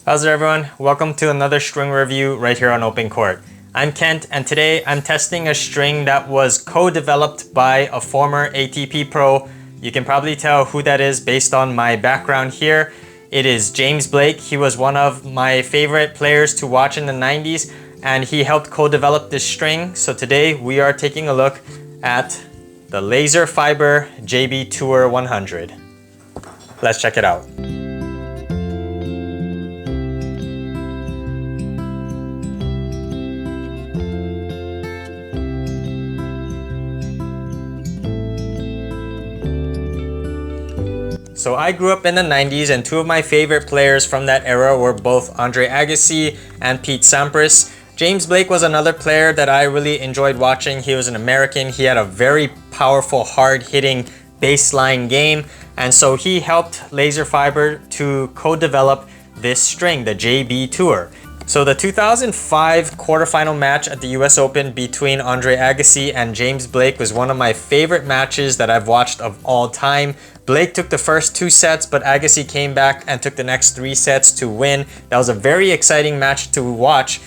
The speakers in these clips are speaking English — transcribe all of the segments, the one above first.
How's it, everyone? Welcome to another string review right here on OpenCourt. I'm Kent, and today I'm testing a string that was co-developed by a former ATP pro. You can probably tell who that is based on my background here. It is 𝐥𝐤𝐬. He was one of my favorite players to watch in the 90s, and he helped co-develop this string. So today we are taking a look at the Laserfibre JB Tour 100. Let's check it out. So I grew up in the 90s, and two of my favorite players from that era were both Andre Agassi and Pete Sampras. 𝐥𝐤𝐬 was another player that I really enjoyed watching. He was an American. He had a very powerful, hard-hitting baseline game, and so he helped Laserfibre to co-develop this string, the JB Tour. So the 2005 quarterfinal match at the US Open between Andre Agassi and 𝐥𝐤𝐬 was one of my favorite matches that I've watched of all time. Blake took the first 2 sets, but Agassi came back and took the next 3 sets to win. That was a very exciting match to watch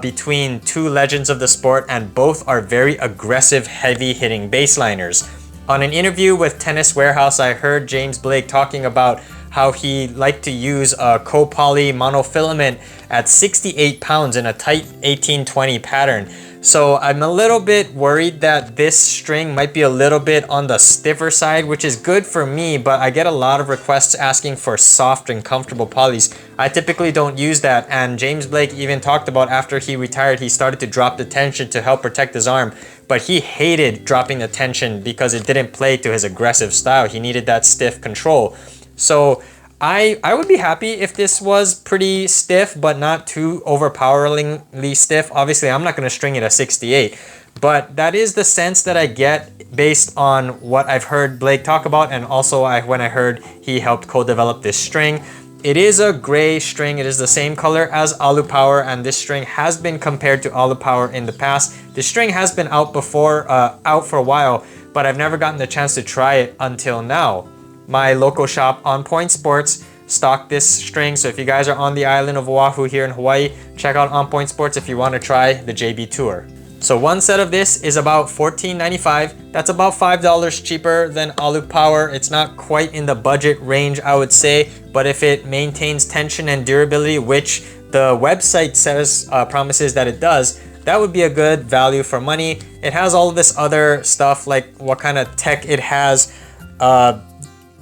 between two legends of the sport, and both are very aggressive, heavy-hitting baseliners. On an interview with Tennis Warehouse, I heard 𝐥𝐤𝐬 talking about how he liked to use a copoly monofilament at 68 pounds in a tight 1820 pattern. So I'm a little bit worried that this string might be a little bit on the stiffer side, which is good for me, but I get a lot of requests asking for soft and comfortable polys. I typically don't use that, and 𝐥𝐤𝐬 even talked about after he retired, he started to drop the tension to help protect his arm, but he hated dropping the tension because it didn't play to his aggressive style. He needed that stiff control. So I would be happy if this was pretty stiff, but not too overpoweringly stiff. Obviously, I'm not going to string it at 68, but that is the sense that I get based on what I've heard Blake talk about, and also when I heard he helped co-develop this string. It is a gray string. It is the same color as Alu Power, and this string has been compared to Alu Power in the past. This string has been out before, out for a while, but I've never gotten the chance to try it until now. My local shop, On Point Sports, stocked this string, so if you guys are on the island of Oahu here in Hawaii, check out On Point Sports if you want to try the JB Tour. So one set of this is about $14.95. That's about $5 cheaper than Alu Power. It's not quite in the budget range, I would say, but if it maintains tension and durability, which the website says promises that it does, that would be a good value for money. It has all of this other stuff, like what kind of tech it has.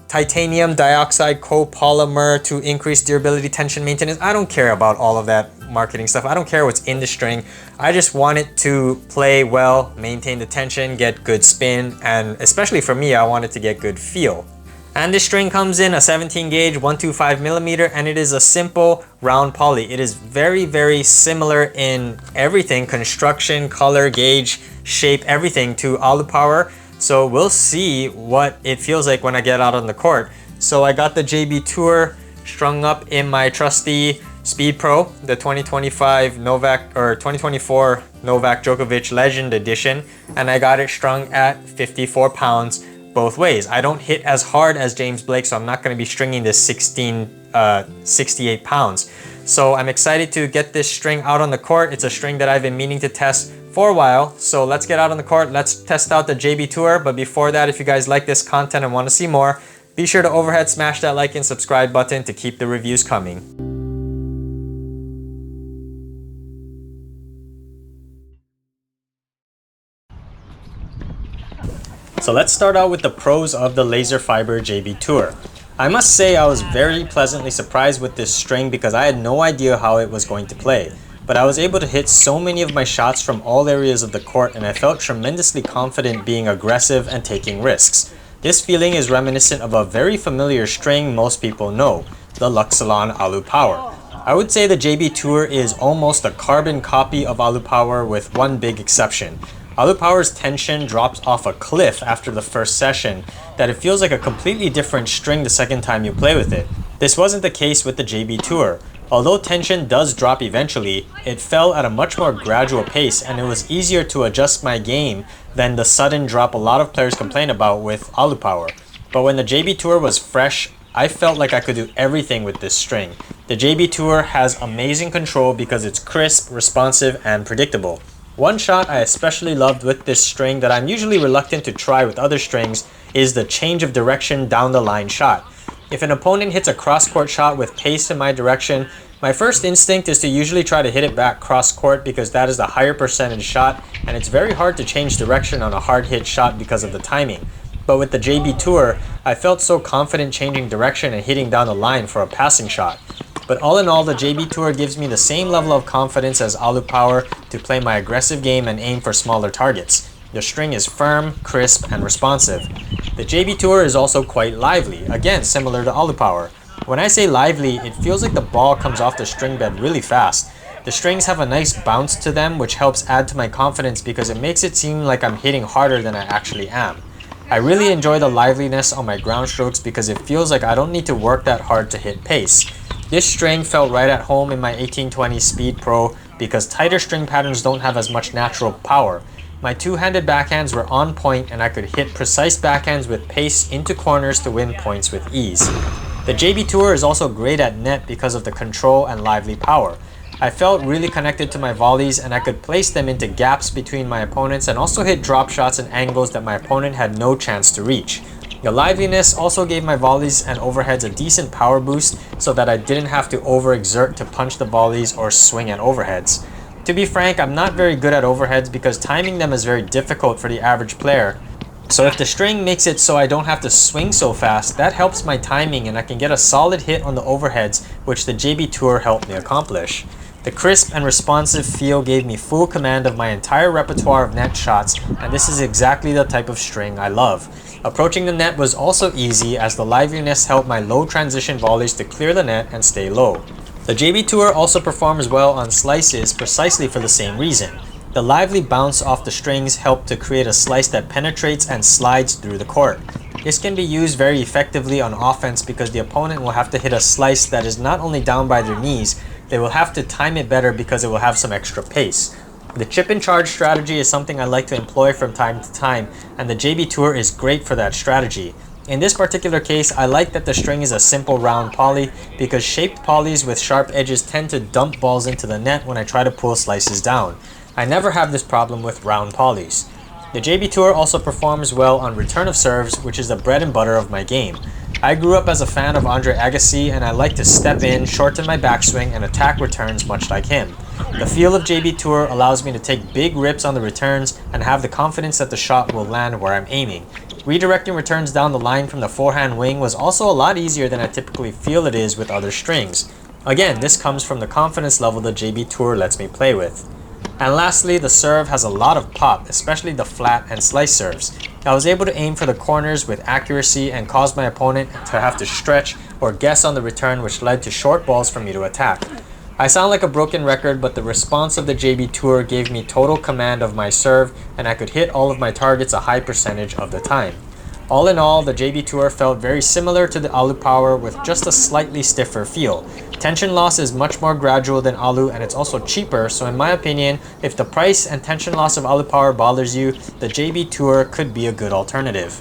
Titanium dioxide copolymer to increase durability, tension maintenance. I don't care about all of that marketing stuff. I don't care what's in the string. I just want it to play well, maintain the tension, get good spin, and especially for me, I want it to get good feel. And this string comes in a 17 gauge 125mm, and it is a simple round poly. It is very, very similar in everything, construction, color, gauge, shape, everything to Alu Power. So we'll see what it feels like when I get out on the court. So I got the JB Tour strung up in my trusty Speed Pro, the 2024 Novak Djokovic Legend Edition, and I got it strung at 54 pounds both ways. I don't hit as hard as 𝐥𝐤𝐬, so I'm not going to be stringing this 68 pounds. So I'm excited to get this string out on the court. It's a string that I've been meaning to test for a while, so let's get out on the court. Let's test out the JB Tour. But before that, if you guys like this content and want to see more, be sure to overhead smash that like and subscribe button to keep the reviews coming. So let's start out with the pros of the Laserfibre JB Tour. I must say I was very pleasantly surprised with this string because I had no idea how it was going to play. But I was able to hit so many of my shots from all areas of the court, and I felt tremendously confident being aggressive and taking risks. This feeling is reminiscent of a very familiar string most people know, the Luxilon Alu Power. I would say the JB Tour is almost a carbon copy of Alu Power with one big exception. Alu Power's tension drops off a cliff after the first session that it feels like a completely different string the second time you play with it. This wasn't the case with the JB Tour. Although tension does drop eventually, it fell at a much more gradual pace, and it was easier to adjust my game than the sudden drop a lot of players complain about with Alu Power. But when the JB Tour was fresh, I felt like I could do everything with this string. The JB Tour has amazing control because it's crisp, responsive, and predictable. One shot I especially loved with this string that I'm usually reluctant to try with other strings is the change of direction down the line shot. If an opponent hits a cross-court shot with pace in my direction, my first instinct is to usually try to hit it back cross-court because that is the higher percentage shot, and it's very hard to change direction on a hard hit shot because of the timing. But with the JB Tour, I felt so confident changing direction and hitting down the line for a passing shot. But all in all, the JB Tour gives me the same level of confidence as Alu Power to play my aggressive game and aim for smaller targets. The string is firm, crisp, and responsive. The JB Tour is also quite lively, again similar to Alu Power. When I say lively, it feels like the ball comes off the string bed really fast. The strings have a nice bounce to them, which helps add to my confidence because it makes it seem like I'm hitting harder than I actually am. I really enjoy the liveliness on my ground strokes because it feels like I don't need to work that hard to hit pace. This string felt right at home in my 1820 Speed Pro because tighter string patterns don't have as much natural power. My two-handed backhands were on point and I could hit precise backhands with pace into corners to win points with ease. The JB Tour is also great at net because of the control and lively power. I felt really connected to my volleys and I could place them into gaps between my opponents and also hit drop shots and angles that my opponent had no chance to reach. The liveliness also gave my volleys and overheads a decent power boost so that I didn't have to overexert to punch the volleys or swing at overheads. To be frank, I'm not very good at overheads because timing them is very difficult for the average player. So if the string makes it so I don't have to swing so fast, that helps my timing and I can get a solid hit on the overheads, which the JB Tour helped me accomplish. The crisp and responsive feel gave me full command of my entire repertoire of net shots, and this is exactly the type of string I love. Approaching the net was also easy as the liveliness helped my low transition volleys to clear the net and stay low. The JB Tour also performs well on slices precisely for the same reason. The lively bounce off the strings helped to create a slice that penetrates and slides through the court. This can be used very effectively on offense because the opponent will have to hit a slice that is not only down by their knees, they will have to time it better because it will have some extra pace. The chip and charge strategy is something I like to employ from time to time, and the JB Tour is great for that strategy. In this particular case, I like that the string is a simple round poly because shaped polys with sharp edges tend to dump balls into the net when I try to pull slices down. I never have this problem with round polys. The JB Tour also performs well on return of serves, which is the bread and butter of my game. I grew up as a fan of 𝐤𝐨 Agassi and I like to step in, shorten my backswing, and attack returns much like him. The feel of JB Tour allows me to take big rips on the returns and have the confidence that the shot will land where I'm aiming. Redirecting returns down the line from the forehand wing was also a lot easier than I typically feel it is with other strings. Again, this comes from the confidence level the JB Tour lets me play with. And lastly, the serve has a lot of pop, especially the flat and slice serves. I was able to aim for the corners with accuracy and caused my opponent to have to stretch or guess on the return, which led to short balls for me to attack. I sound like a broken record, but the response of the JB Tour gave me total command of my serve and I could hit all of my targets a high percentage of the time. All in all, the JB Tour felt very similar to the Alu Power with just a slightly stiffer feel. Tension loss is much more gradual than Alu and it's also cheaper, so in my opinion, if the price and tension loss of Alu Power bothers you, the JB Tour could be a good alternative.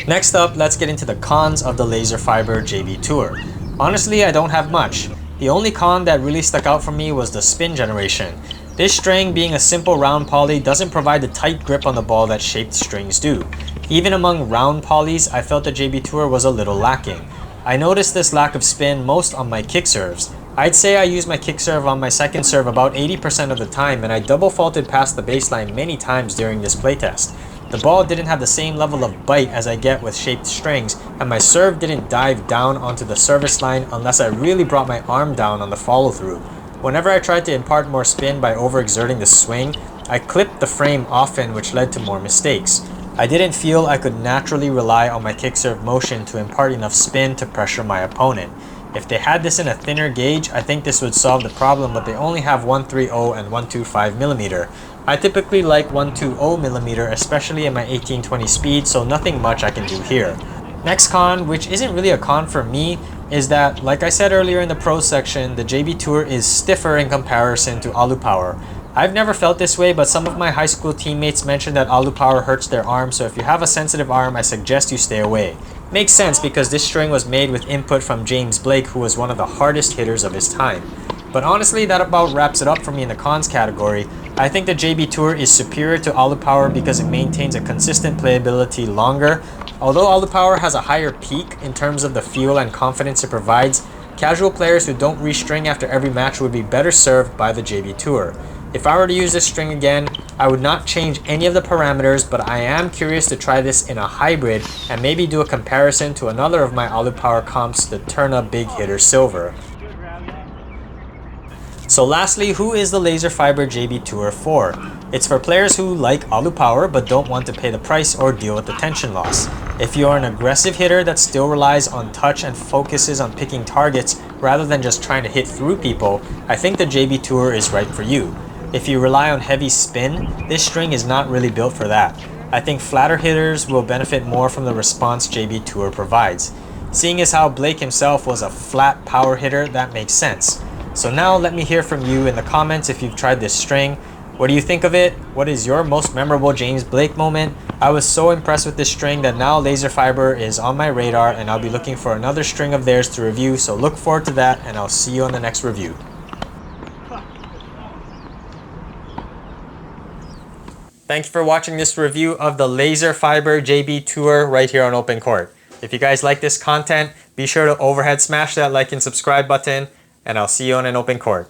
Next up, let's get into the cons of the Laserfibre JB Tour. Honestly, I don't have much. The only con that really stuck out for me was the spin generation. This string, being a simple round poly, doesn't provide the tight grip on the ball that shaped strings do. Even among round polys, I felt the JB Tour was a little lacking. I noticed this lack of spin most on my kick serves. I'd say I use my kick serve on my second serve about 80% of the time, and I double faulted past the baseline many times during this playtest. The ball didn't have the same level of bite as I get with shaped strings, and my serve didn't dive down onto the service line unless I really brought my arm down on the follow-through. Whenever I tried to impart more spin by overexerting the swing, I clipped the frame often, which led to more mistakes. I didn't feel I could naturally rely on my kick serve motion to impart enough spin to pressure my opponent. If they had this in a thinner gauge, I think this would solve the problem, but they only have 130 and 125mm. I typically like 120mm, especially in my 1820 speed, so nothing much I can do here. Next con, which isn't really a con for me, is that, like I said earlier in the pros section, the JB Tour is stiffer in comparison to Alu Power. I've never felt this way, but some of my high school teammates mentioned that Alu Power hurts their arm, so if you have a sensitive arm, I suggest you stay away. Makes sense because this string was made with input from James Blake, who was one of the hardest hitters of his time. But honestly, that about wraps it up for me in the cons category. I think the JB Tour is superior to Alu Power because it maintains a consistent playability longer. Although Alu Power has a higher peak in terms of the feel and confidence it provides, casual players who don't restring after every match would be better served by the JB Tour. If I were to use this string again, I would not change any of the parameters, but I am curious to try this in a hybrid and maybe do a comparison to another of my Alu Power comps, the Turna Big Hitter Silver. So lastly, who is the Laserfibre JB Tour for? It's for players who like Alu Power but don't want to pay the price or deal with the tension loss. If you are an aggressive hitter that still relies on touch and focuses on picking targets rather than just trying to hit through people, I think the JB Tour is right for you. If you rely on heavy spin, this string is not really built for that. I think flatter hitters will benefit more from the response JB Tour provides. Seeing as how Blake himself was a flat power hitter, that makes sense. So now let me hear from you in the comments if you've tried this string. What do you think of it? What is your most memorable James Blake moment? I was so impressed with this string that now Laserfibre is on my radar and I'll be looking for another string of theirs to review, so look forward to that and I'll see you on the next review. Thank you for watching this review of the Laserfibre JB Tour right here on OpenCourt. If you guys like this content, be sure to overhead smash that like and subscribe button, and I'll see you on an OpenCourt.